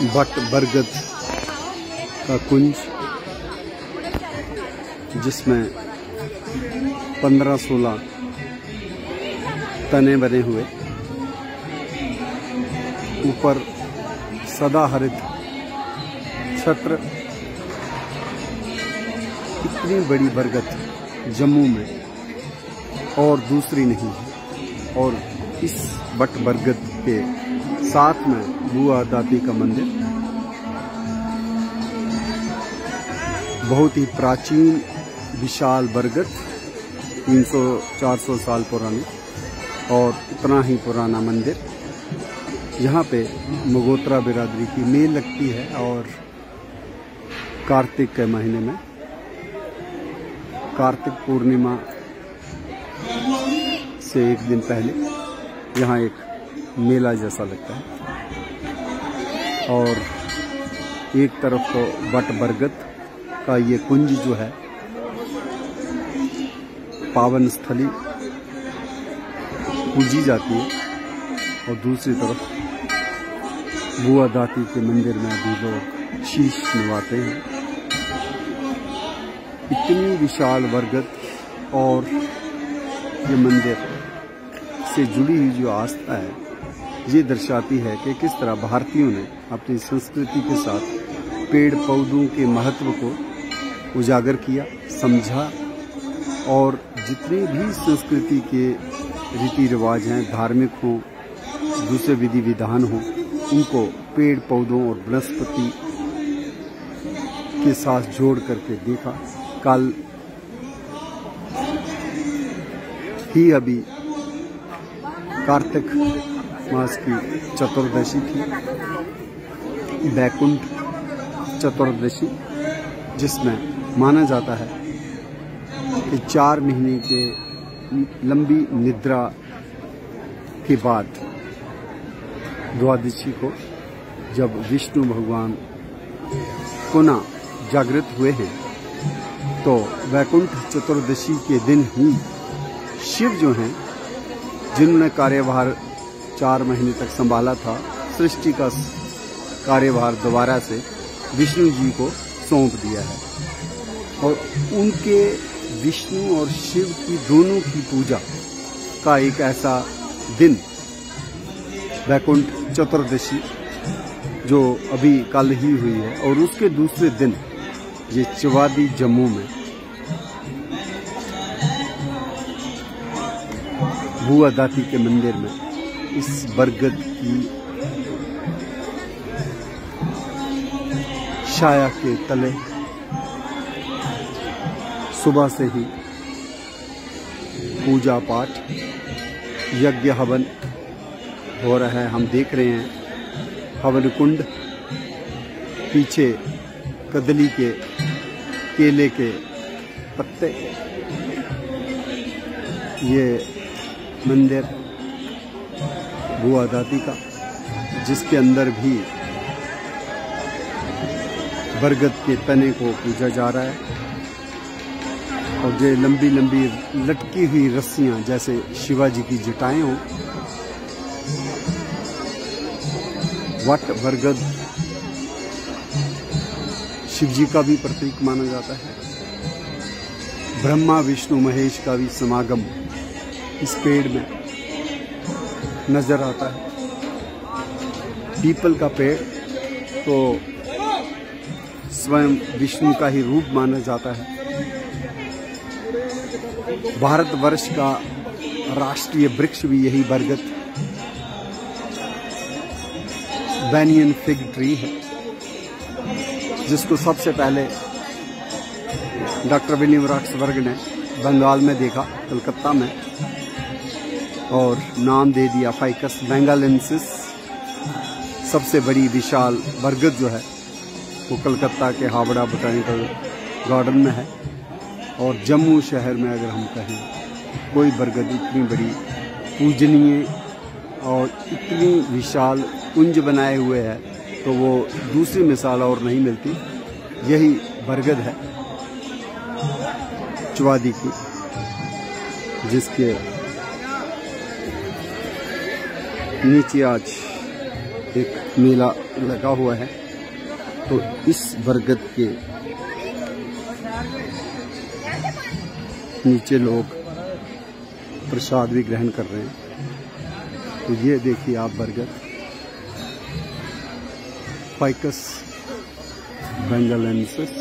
But बरगद का कुंज, जिसमें 15-16 तने बने हुए, ऊपर सदाहरित छत्र। इतनी बड़ी बरगद जम्मू में और दूसरी नहीं है। और इस बट बरगद के साथ में बुआ दाती का मंदिर, बहुत ही प्राचीन विशाल बरगद, 300-400 साल पुरानी और इतना ही पुराना मंदिर। यहाँ पे मगोत्रा बिरादरी की मेल लगती है और कार्तिक के महीने में, कार्तिक पूर्णिमा से एक दिन पहले यहाँ एक मेला जैसा लगता है। और एक तरफ तो बट बरगद का ये कुंज जो है पावन स्थली पूजी जाती है, और दूसरी तरफ बुआ दाती के मंदिर में भी लोग शीश नवाते हैं। इतनी विशाल बरगद और ये मंदिर से जुड़ी हुई जो आस्था है, ये दर्शाती है कि किस तरह भारतीयों ने अपनी संस्कृति के साथ पेड़ पौधों के महत्व को उजागर किया, समझा, और जितने भी संस्कृति के रीति रिवाज हैं, धार्मिक हो, दूसरे विधि विधान हो, उनको पेड़ पौधों और वनस्पति के साथ जोड़ करके देखा। कल ही अभी कार्तिक मास की चतुर्दशी थी, वैकुंठ चतुर्दशी, जिसमें माना जाता है कि 4 महीने के लंबी निद्रा के बाद द्वादशी को जब विष्णु भगवान पुनः जागृत हुए हैं, तो वैकुंठ चतुर्दशी के दिन ही शिव जो हैं, जिन्होंने कार्यभार 4 महीने तक संभाला था, सृष्टि का कार्यभार दोबारा से विष्णु जी को सौंप दिया है। और उनके विष्णु और शिव की दोनों की पूजा का एक ऐसा दिन वैकुंठ चतुर्दशी जो अभी कल ही हुई है, और उसके दूसरे दिन ये चवादी जम्मू में बुआ दाती के मंदिर में इस बरगद की छाया के तले सुबह से ही पूजा पाठ, यज्ञ हवन हो रहा है। हम देख रहे हैं हवन कुंड, पीछे कदली के केले के पत्ते। ये मंदिर बुआ दाती का, जिसके अंदर भी बरगद के तने को पूजा जा रहा है। और ये लंबी लंबी लटकी हुई रस्सियां जैसे शिवाजी की जटाएं हों। वट बरगद शिव जी का भी प्रतीक माना जाता है। ब्रह्मा विष्णु महेश का भी समागम इस पेड़ में नजर आता है। पीपल का पेड़ तो स्वयं विष्णु का ही रूप माना जाता है। भारतवर्ष का राष्ट्रीय वृक्ष भी यही बरगद बैनियन फिग ट्री है, जिसको सबसे पहले डॉक्टर विलियम रॉक्सबर्ग ने बंगाल में देखा, कलकत्ता में, और नाम दे दिया फाइकस बेंगालेंसिस। सबसे बड़ी विशाल बरगद जो है वो कलकत्ता के हावड़ा बोटानिकल गार्डन में है। और जम्मू शहर में अगर हम कहें कोई बरगद इतनी बड़ी पूजनीय और इतनी विशाल कुंज बनाए हुए है, तो वो दूसरी मिसाल और नहीं मिलती। यही बरगद है चवादी की, जिसके नीचे आज एक मेला लगा हुआ है, तो इस बरगद के नीचे लोग प्रसाद भी ग्रहण कर रहे हैं। तो ये देखिए आप बरगद, फाइकस बेंगालेंसिस,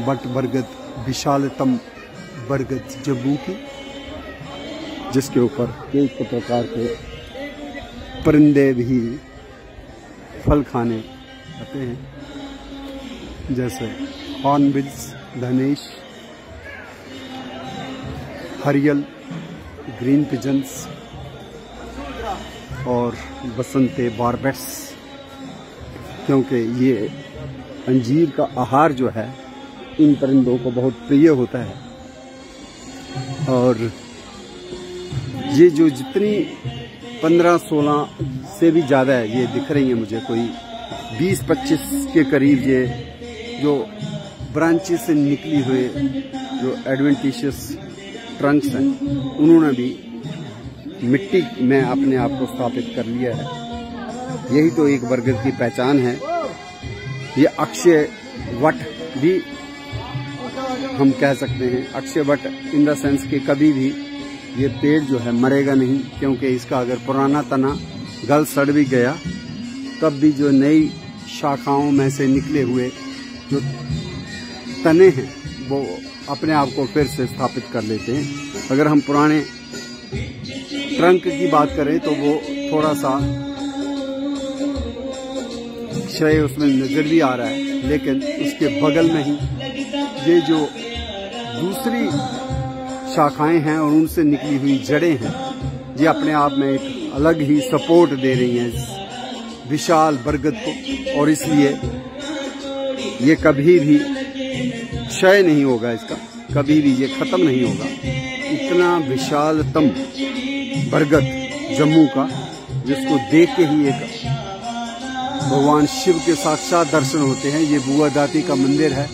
बट बरगद विशालतम बरगद जम्मू की, जिसके ऊपर कई प्रकार के परिंदे भी फल खाने आते हैं, जैसे हॉर्नबिल्स, धनेश, हरियल, ग्रीन पिजन्स और बसंते बारबेट्स, क्योंकि ये अंजीर का आहार जो है इन परिंदों को बहुत प्रिय होता है। और ये जो जितनी 15-16 से भी ज़्यादा है, ये दिख रही है मुझे, कोई 20-25 के करीब ये जो ब्रांचेस से निकली हुए जो एडवेंटिशियस ट्रंक्स हैं, उन्होंने भी मिट्टी में अपने आप को स्थापित कर लिया है। यही तो एक बरगद की पहचान है। ये अक्षय वट भी हम कह सकते हैं, Akshay Vat in the sense कि कभी भी ये पेड़ जो है मरेगा नहीं, क्योंकि इसका अगर पुराना तना गल सड़ भी गया तब भी जो नई शाखाओं में से निकले हुए जो तने हैं वो अपने आप को फिर से स्थापित कर लेते हैं। अगर हम पुराने ट्रंक की बात करें तो वो थोड़ा सा क्षय उसमें नजर भी आ रहा है, लेकिन उसके बगल में ही ये जो दूसरी शाखाएं हैं और उनसे निकली हुई जड़ें हैं, ये अपने आप में एक अलग ही सपोर्ट दे रही हैं इस विशाल बरगद को, और इसलिए ये कभी भी क्षय नहीं होगा, इसका कभी भी ये खत्म नहीं होगा। इतना विशालतम बरगद जम्मू का, जिसको देख के ही एक भगवान शिव के साक्षात दर्शन होते हैं। ये बुआ दाती का मंदिर है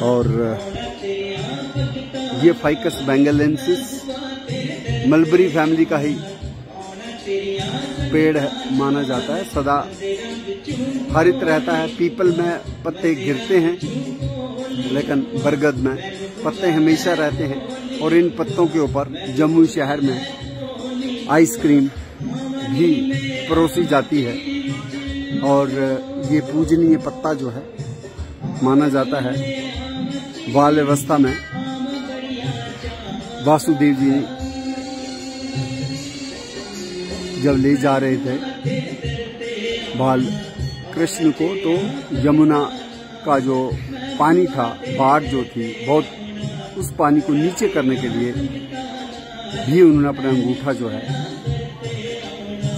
और ये फाइकस बेंगालेंसिस मलबरी फैमिली का ही पेड़ है, माना जाता है। सदा हरित रहता है, पीपल में पत्ते गिरते हैं लेकिन बरगद में पत्ते हमेशा रहते हैं। और इन पत्तों के ऊपर जम्मू शहर में आइसक्रीम भी परोसी जाती है। और ये पूजनीय पत्ता जो है, माना जाता है बाल अवस्था में वासुदेव जी जब ले जा रहे थे बाल कृष्ण को, तो यमुना का जो पानी था, बाढ़ जो थी बहुत, उस पानी को नीचे करने के लिए भी उन्होंने अपना अंगूठा जो है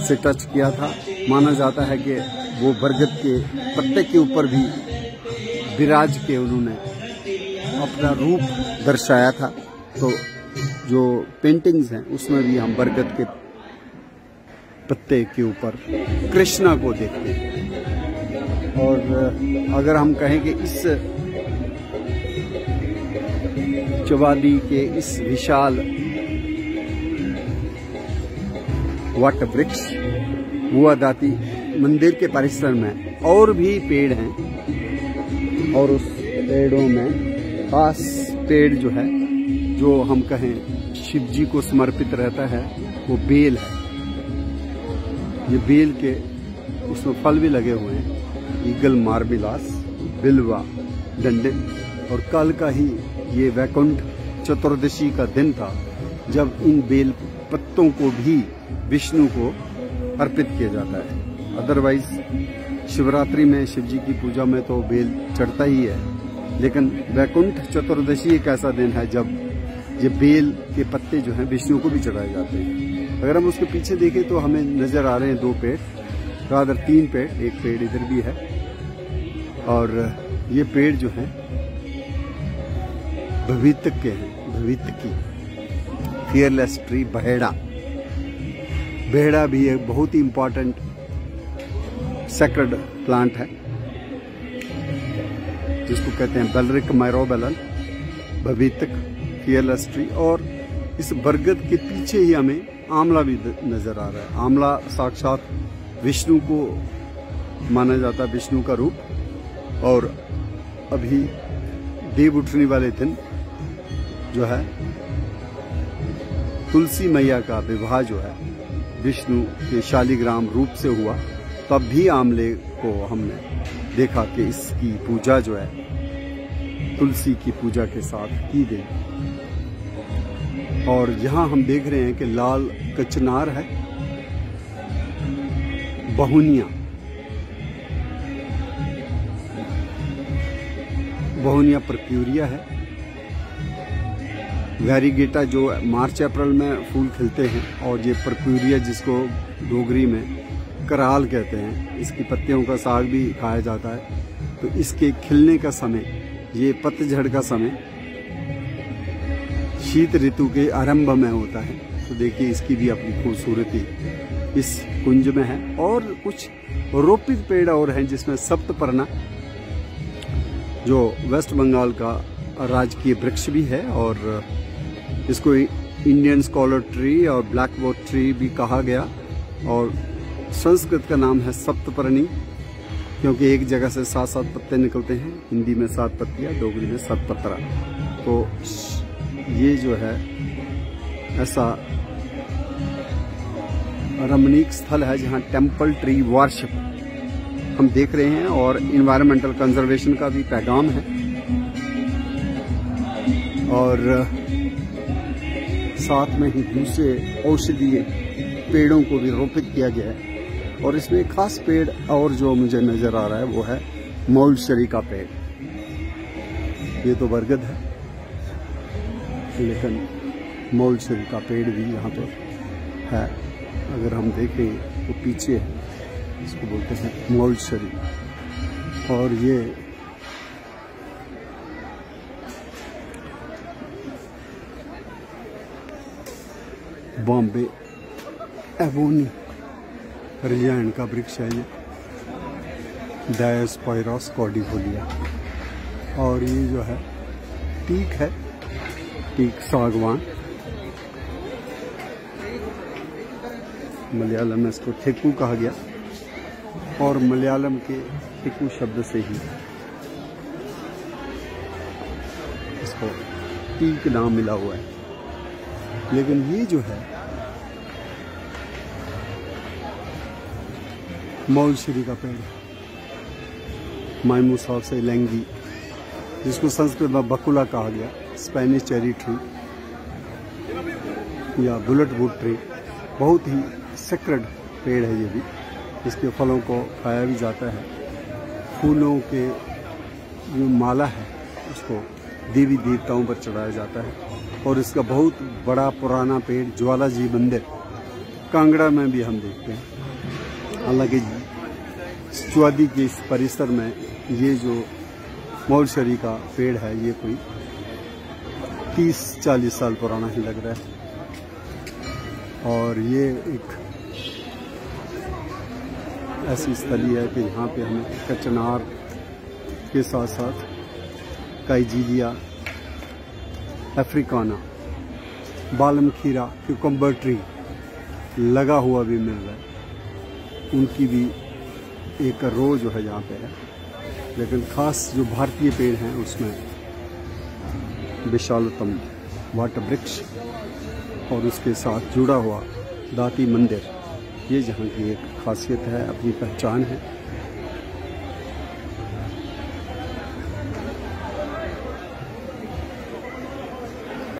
से टच किया था। माना जाता है कि वो बरगद के पत्ते के ऊपर भी विराज के उन्होंने अपना रूप दर्शाया था। तो जो पेंटिंग्स हैं उसमें भी हम बरगद के पत्ते के ऊपर कृष्णा को देखते हैं। और अगर हम कहें कि इस चौवादी के इस विशाल वट वृक्ष बुआ दाती मंदिर के परिसर में और भी पेड़ हैं, और उस पेड़ों में खास पेड़ जो है, जो हम कहें शिव जी को समर्पित रहता है, वो बेल है। ये बेल के उसमें फल भी लगे हुए हैं, ईगल मार्बिलास, बिल्वा, डंडन। और कल का ही ये वैकुंठ चतुर्दशी का दिन था जब इन बेल पत्तों को भी विष्णु को अर्पित किया जाता है। अदरवाइज शिवरात्रि में शिव जी की पूजा में तो बेल चढ़ता ही है, लेकिन वैकुंठ चतुर्दशी एक ऐसा दिन है जब ये बेल के पत्ते जो हैं विष्णु को भी चढ़ाए जाते हैं। अगर हम उसके पीछे देखें तो हमें नजर आ रहे हैं 2 पेड़, रादर 3 पेड़, एक पेड़ इधर भी है। और ये पेड़ जो हैं भवितक के हैं, भवितकी, फियरलेस ट्री, बहेड़ा। बहेड़ा भी एक बहुत ही इम्पोर्टेंट सेक्रेड प्लांट है, जिसको कहते हैं बेलरिक माइरोबेलन, भवितक, फियरलेस ट्री। और इस बरगद के पीछे ही हमें आंवला भी नजर आ रहा है। आंवला साक्षात विष्णु को माना जाता है, विष्णु का रूप। और अभी देव उठने वाले दिन जो है तुलसी मैया का विवाह जो है विष्णु के शालिग्राम रूप से हुआ, तब भी आंवले को हमने देखा कि इसकी पूजा जो है तुलसी की पूजा के साथ की गई। और यहाँ हम देख रहे हैं कि लाल कचनार है, बहुनिया परक्यूरिया है, वैरीगेटा जो मार्च अप्रैल में फूल खिलते हैं, और ये परक्यूरिया जिसको डोगरी में कराल कहते हैं, इसकी पत्तियों का साग भी खाया जाता है। तो इसके खिलने का समय, ये पतझड़ का समय शीत ऋतु के आरंभ में होता है। तो देखिए इसकी भी अपनी खूबसूरती इस कुंज में है। और कुछ रोपित पेड़ और हैं जिसमें सप्तपर्णा जो वेस्ट बंगाल का राजकीय वृक्ष भी है, और इसको इंडियन स्कॉलर ट्री और ब्लैकबोर्ड ट्री भी कहा गया। और संस्कृत का नाम है सप्तपर्णी, क्योंकि एक जगह से 7-7 पत्ते निकलते हैं। हिंदी में 7 पत्तियां, डोगरी में 7 पत्रा। तो ये जो है ऐसा रमणीक स्थल है जहाँ टेम्पल ट्री वर्शिप हम देख रहे हैं, और इन्वायरमेंटल कंजर्वेशन का भी पैगाम है। और साथ में ही दूसरे औषधीय पेड़ों को भी रोपित किया गया है। और इसमें एक खास पेड़ और जो मुझे नजर आ रहा है वो है मौलशरी का पेड़। ये तो बरगद है, लेकिन मौलशरी का पेड़ भी यहाँ पर है। अगर हम देखें तो पीछे इसको बोलते हैं मौलशरी। और ये बॉम्बे एबोनी रिजाइन का वृक्ष है, ये डायस्पायरस कॉर्डिफोलिया। और ये जो है टीक है, टीक सागवान, मलयालम में इसको ठेकू कहा गया, और मलयालम के ठेकू शब्द से ही इसको टीक नाम मिला हुआ है। लेकिन ये जो है मौलशरी का पेड़, माइमूसा से लेंगी, जिसको संस्कृत में बकुला कहा गया, स्पेनिश चेरी ट्री या बुलेट वुड ट्री, बहुत ही सेक्रेड पेड़ है ये भी। इसके फलों को खाया भी जाता है। फूलों के जो माला है उसको देवी देवताओं पर चढ़ाया जाता है। और इसका बहुत बड़ा पुराना पेड़ ज्वाला जी मंदिर कांगड़ा में भी हम देखते हैं। हालांकि चुआदी के इस परिसर में ये जो मौलशरी का पेड़ है ये कोई 30-40 साल पुराना ही लग रहा है। और ये एक ऐसी स्थली है कि यहाँ पे हमें कचनार के साथ साथ काइजीलिया अफ्रीकाना, बालम खीरा, क्यूकम्बर ट्री लगा हुआ भी मिल रहा है। उनकी भी एक रो जो है यहाँ पे है। लेकिन खास जो भारतीय पेड़ हैं उसमें विशालतम वाट वृक्ष और उसके साथ जुड़ा हुआ दाती मंदिर, ये जहाँ की एक खासियत है, अपनी पहचान है।